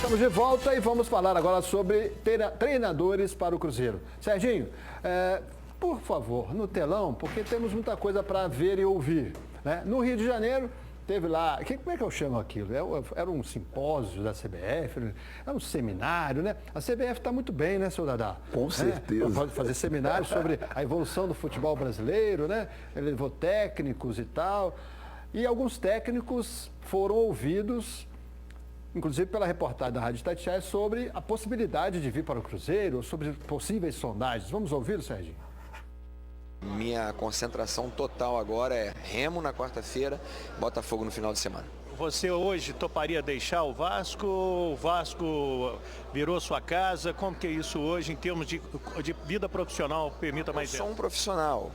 Estamos de volta e vamos falar agora sobre treinadores para o Cruzeiro. Serginho, por favor, no telão, porque temos muita coisa para ver e ouvir. Né? No Rio de Janeiro, teve lá, como é que eu chamo aquilo? Era um simpósio da CBF, era um seminário, né? A CBF está muito bem, né, seu Dadá? Com certeza. Pode fazer seminário sobre a evolução do futebol brasileiro, né? Ele levou técnicos e tal. E alguns técnicos foram ouvidos, inclusive pela reportagem da Rádio Itatiaia, sobre a possibilidade de vir para o Cruzeiro, sobre possíveis sondagens. Vamos ouvi-lo, Serginho? Minha concentração total agora é Remo na quarta-feira, Botafogo no final de semana. Você hoje toparia deixar o Vasco? O Vasco virou sua casa? Como que é isso hoje em termos de vida profissional? Permita mais Eu sou um profissional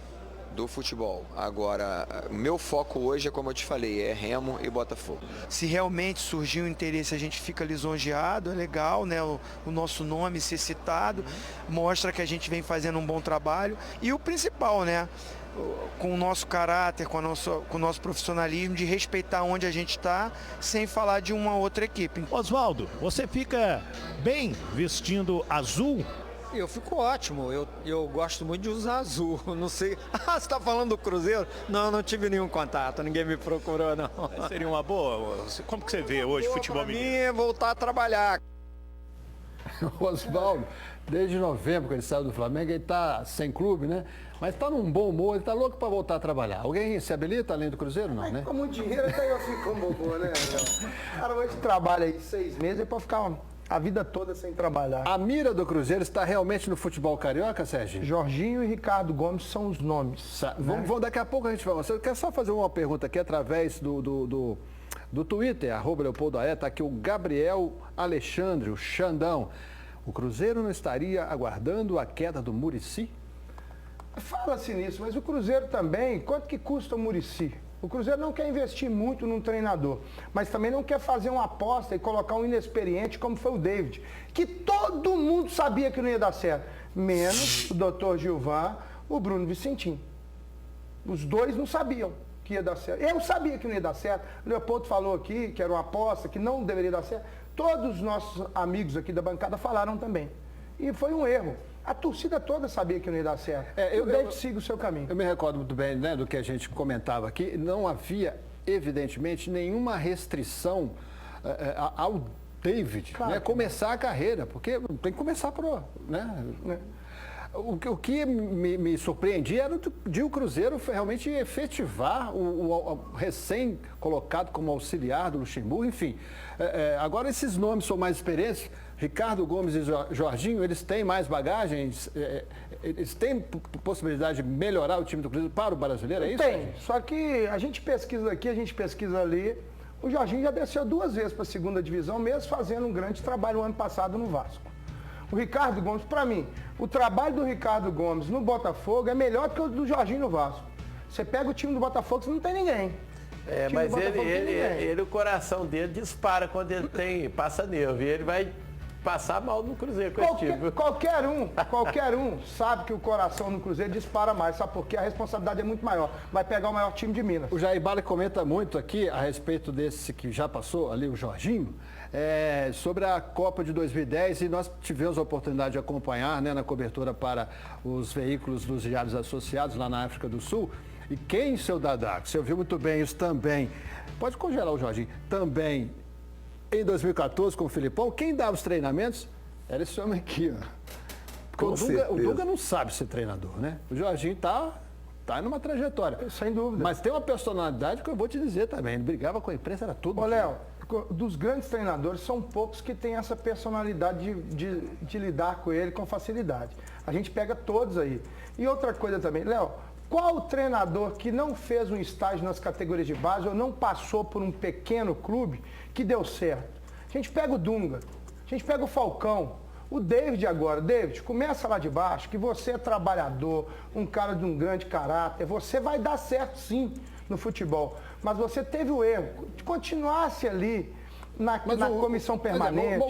do futebol. Agora, meu foco hoje é, como eu te falei, é Remo e Botafogo. Se realmente surgir um interesse, a gente fica lisonjeado, é legal, né? O nosso nome ser citado, mostra que a gente vem fazendo um bom trabalho. E o principal, né? Com o nosso caráter, com o nosso profissionalismo, de respeitar onde a gente está, sem falar de uma outra equipe. Oswaldo, você fica bem vestindo azul? Eu fico ótimo, eu gosto muito de usar azul, não sei... Ah, você está falando do Cruzeiro? Não tive nenhum contato, ninguém me procurou, não. Seria uma boa? Como que você vê hoje o futebol mineiro? mineiro? Para mim é voltar a trabalhar. O Oswaldo, desde novembro que ele saiu do Flamengo, ele está sem clube, né? Mas está num bom humor, ele está louco para voltar a trabalhar. Alguém se habilita além do Cruzeiro? Não, né? Com muito dinheiro até eu fico um bobo, né? O cara hoje trabalha aí 6 meses é para ficar a vida toda sem trabalhar. A mira do Cruzeiro está realmente no futebol carioca, Sérgio? Jorginho e Ricardo Gomes são os nomes. Vamos, daqui a pouco a gente vai mostrar. Eu quero só fazer uma pergunta aqui através do Twitter, @LeopoldoAE, está aqui o Gabriel Alexandre, o Xandão. O Cruzeiro não estaria aguardando a queda do Muricy? Fala-se nisso, mas o Cruzeiro também, quanto que custa o Muricy? O Cruzeiro não quer investir muito num treinador, mas também não quer fazer uma aposta e colocar um inexperiente como foi o David, que todo mundo sabia que não ia dar certo, menos o Dr. Gilvan, o Bruno Vicentim. Os dois não sabiam que ia dar certo. Eu sabia que não ia dar certo. O Leopoldo falou aqui que era uma aposta, que não deveria dar certo. Todos os nossos amigos aqui da bancada falaram também. E foi um erro. A torcida toda sabia que não ia dar certo. O David siga o seu caminho. Eu me recordo muito bem, né, do que a gente comentava aqui. Não havia, evidentemente, nenhuma restrição ao David, claro, né, começar a carreira, porque tem que começar por... Né? O que me surpreendia era de o Cruzeiro realmente efetivar o recém-colocado como auxiliar do Luxemburgo, enfim. Agora esses nomes são mais experientes, Ricardo Gomes e Jorginho, eles têm mais bagagens, eles têm possibilidade de melhorar o time do Cruzeiro para o brasileiro, é isso? Tem, só que a gente pesquisa aqui, a gente pesquisa ali. O Jorginho já desceu 2 vezes para a segunda divisão, mesmo fazendo um grande trabalho no ano passado no Vasco. O Ricardo Gomes, para mim, o trabalho do Ricardo Gomes no Botafogo é melhor do que o do Jorginho no Vasco. Você pega o time do Botafogo, você não tem ninguém. Mas ele, o coração dele dispara quando ele passa nervo. E ele vai passar mal no Cruzeiro com esse time. Qualquer um sabe que o coração no Cruzeiro dispara mais, sabe por quê? A responsabilidade é muito maior. Vai pegar o maior time de Minas. O Jair Bala comenta muito aqui a respeito desse que já passou ali, o Jorginho, sobre a Copa de 2010, e nós tivemos a oportunidade de acompanhar, né, na cobertura para os veículos dos diários associados lá na África do Sul. E quem, seu Dadá, você ouviu muito bem isso também, pode congelar o Jorginho, também em 2014 com o Filipão, quem dava os treinamentos era esse homem aqui, ó. Porque o Dunga não sabe ser treinador, né? O Jorginho tá numa trajetória. Sem dúvida. Mas tem uma personalidade que eu vou te dizer também. Ele brigava com a imprensa, era tudo. Ô, Léo, dos grandes treinadores, são poucos que têm essa personalidade de lidar com ele com facilidade. A gente pega todos aí. E outra coisa também, Léo, qual treinador que não fez um estágio nas categorias de base ou não passou por um pequeno clube que deu certo? A gente pega o Dunga, a gente pega o Falcão, o David agora. David, começa lá de baixo, que você é trabalhador, um cara de um grande caráter, você vai dar certo sim no futebol. Mas você teve o erro de continuasse ali na comissão permanente.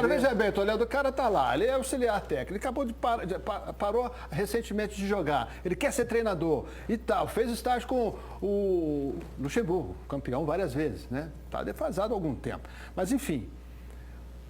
Veja bem, Toledo, o cara tá lá, ele é auxiliar técnico, ele acabou de parou recentemente de jogar, ele quer ser treinador e tal, fez estágio com o Luxemburgo, campeão várias vezes, né? Tá defasado há algum tempo. Mas enfim,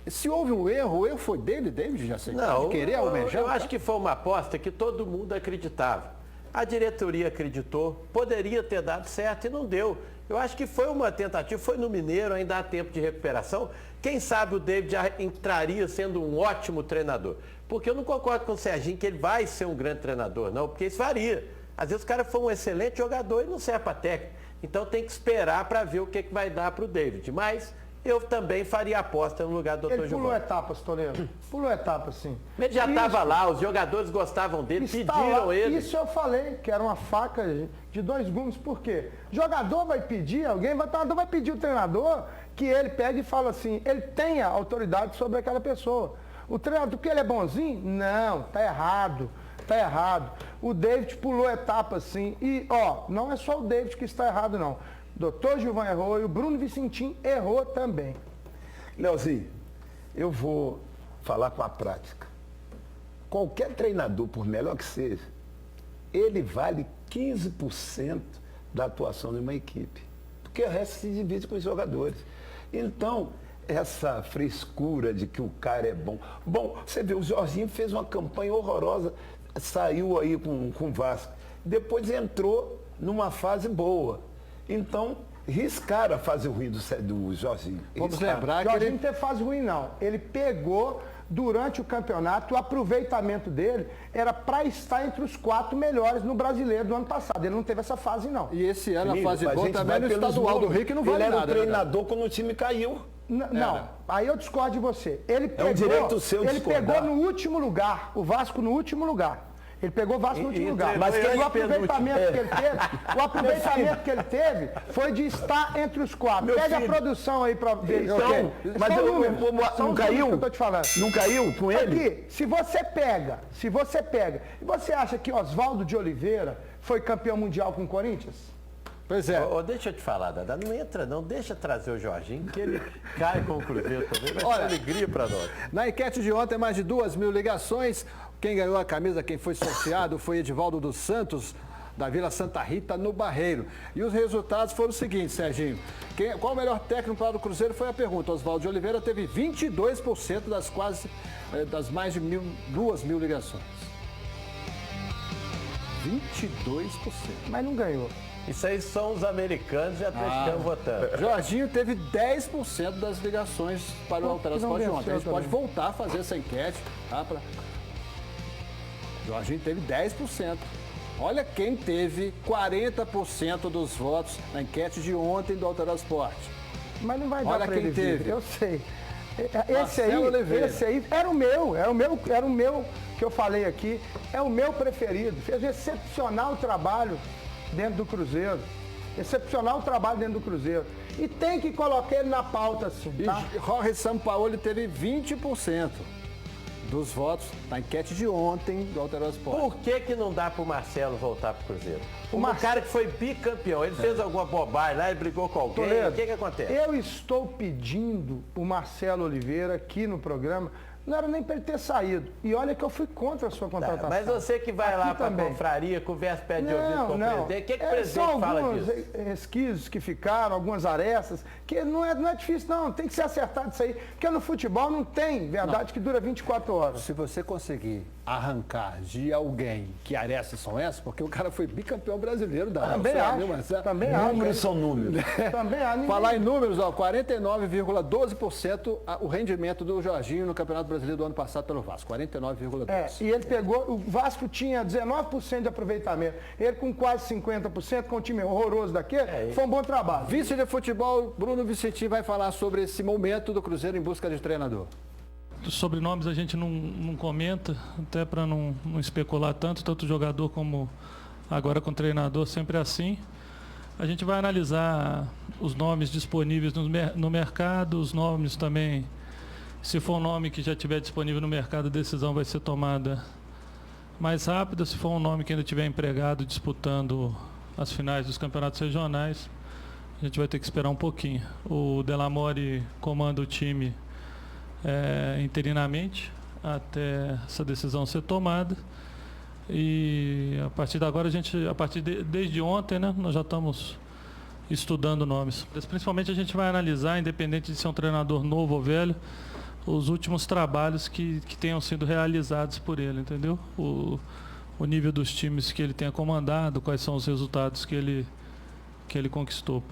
Se houve um erro, o erro foi dele, David, já sei. Não, de querer almejar. eu acho que foi uma aposta que todo mundo acreditava. A diretoria acreditou, poderia ter dado certo e não deu. Eu acho que foi uma tentativa, foi no Mineiro, ainda há tempo de recuperação. Quem sabe o David já entraria sendo um ótimo treinador. Porque eu não concordo com o Serginho que ele vai ser um grande treinador, não, porque isso varia. Às vezes o cara foi um excelente jogador e não serve para técnico. Então tem que esperar para ver o que vai dar para o David. Mas eu também faria aposta no lugar do Dr. Ele pulou Giovanni. etapas, Toledo. Pulou etapas, sim. Ele já estava lá, os jogadores gostavam dele, pediram lá. ele. Isso eu falei, que era uma faca de 2 gumes. Por quê? Jogador vai pedir, treinador vai pedir o treinador que ele pegue e fala assim, ele tenha autoridade sobre aquela pessoa. O treinador, porque ele é bonzinho? Não, tá errado. Tá errado. O David pulou etapas, sim. E, não é só o David que está errado, não. Doutor Gilvan errou e o Bruno Vicentim errou também. Leozinho, eu vou falar com a prática. Qualquer treinador, por melhor que seja, ele vale 15% da atuação de uma equipe. Porque o resto se divide com os jogadores. Então, essa frescura de que o cara é bom. Bom, você vê, o Jorginho fez uma campanha horrorosa, saiu aí com o Vasco. Depois entrou numa fase boa. Então, riscaram a fase ruim do Jorginho. Vamos lembrar que Jorginho ele... não teve fase ruim, não. Ele pegou, durante o campeonato, o aproveitamento dele era para estar entre os 4 melhores no Brasileiro do ano passado. Ele não teve essa fase, não. E esse ano Amigo, a fase a boa gente também vai no pelos estadual do números. Rio, que não vale ele era nada. o treinador quando o time caiu. Não, aí eu discordo de você. Ele pegou, direito seu ele discordar. pegou no último lugar, o Vasco no último lugar. Ele pegou o Vasco no último lugar. Mas o aproveitamento que ele teve foi de estar entre os 4. Pega a produção aí para ver. Então, mas não caiu? Que eu tô te falando. Não caiu com ele? Aqui, se você pega, e você acha que Oswaldo de Oliveira foi campeão mundial com o Corinthians? Pois é. Deixa eu te falar, Dada, não entra não, deixa trazer o Jorginho, que ele cai com o Cruzeiro também, vai ser alegria para nós. Na enquete de ontem, mais de 2.000 ligações. Quem ganhou a camisa, quem foi sorteado, foi Edivaldo dos Santos, da Vila Santa Rita, no Barreiro. E os resultados foram os seguintes, Serginho. Qual o melhor técnico para o Cruzeiro foi a pergunta. Oswaldo de Oliveira teve 22% das mais de 2.000 ligações. 22%. Mas não ganhou. Isso aí são os americanos e atleticanos votando. Jorginho teve 10% das ligações para o Alterar Esporte de ontem. A gente pode voltar a fazer essa enquete. Tá? Jorginho teve 10%. Olha quem teve 40% dos votos na enquete de ontem do Alterar Esporte. Mas não vai dar Olha para quem ele teve. vir. Eu sei. Esse aí era o meu que eu falei aqui, é o meu preferido. Fez um excepcional trabalho dentro do Cruzeiro. Excepcional trabalho dentro do Cruzeiro. E tem que colocar ele na pauta, assim, tá? E Jorge Sampaoli teve 20% dos votos na enquete de ontem do Alterar Esporte. Por que não dá pro Marcelo voltar pro Cruzeiro? Um cara que foi bicampeão, ele fez alguma bobagem lá, ele brigou com alguém, Toledo, o que acontece? Eu estou pedindo o Marcelo Oliveira aqui no programa, não era nem para ele ter saído. E olha que eu fui contra a sua contratação. Mas você que vai aqui lá para a também. confraria, conversa pé de ouvido com o presidente, o que o presidente são fala alguns disso? resquícios que ficaram, algumas arestas, que não é difícil não, tem que ser acertado isso aí. Porque no futebol não tem verdade que dura 24 horas. Se você conseguir arrancar de alguém que arestas são essas, porque o cara foi bicampeão brasileiro da Também acho. Também acho. Números são números. Também acho. Falar em números, 49,12% o rendimento do Jorginho no Campeonato Brasileiro do ano passado pelo Vasco, 49,12%. E ele pegou, o Vasco tinha 19% de aproveitamento, ele com quase 50%, com um time horroroso daquele, foi um bom trabalho. Vice de futebol, Bruno Vicentim vai falar sobre esse momento do Cruzeiro em busca de treinador. Dos sobrenomes a gente não comenta, até para não especular tanto jogador como agora com o treinador, sempre é assim. A gente vai analisar os nomes disponíveis no mercado, os nomes também, se for um nome que já estiver disponível no mercado, a decisão vai ser tomada mais rápida. Se for um nome que ainda estiver empregado disputando as finais dos campeonatos regionais, a gente vai ter que esperar um pouquinho. O Delamore comanda o time interinamente até essa decisão ser tomada, e a partir de agora desde ontem, né, nós já estamos estudando nomes. Principalmente a gente vai analisar, independente de ser um treinador novo ou velho, os últimos trabalhos que tenham sido realizados por ele, entendeu? O nível dos times que ele tenha comandado, quais são os resultados que ele conquistou.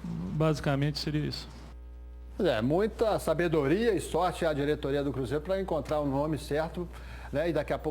Basicamente seria isso. Muita sabedoria e sorte à diretoria do Cruzeiro para encontrar o nome certo, né? E daqui a pouco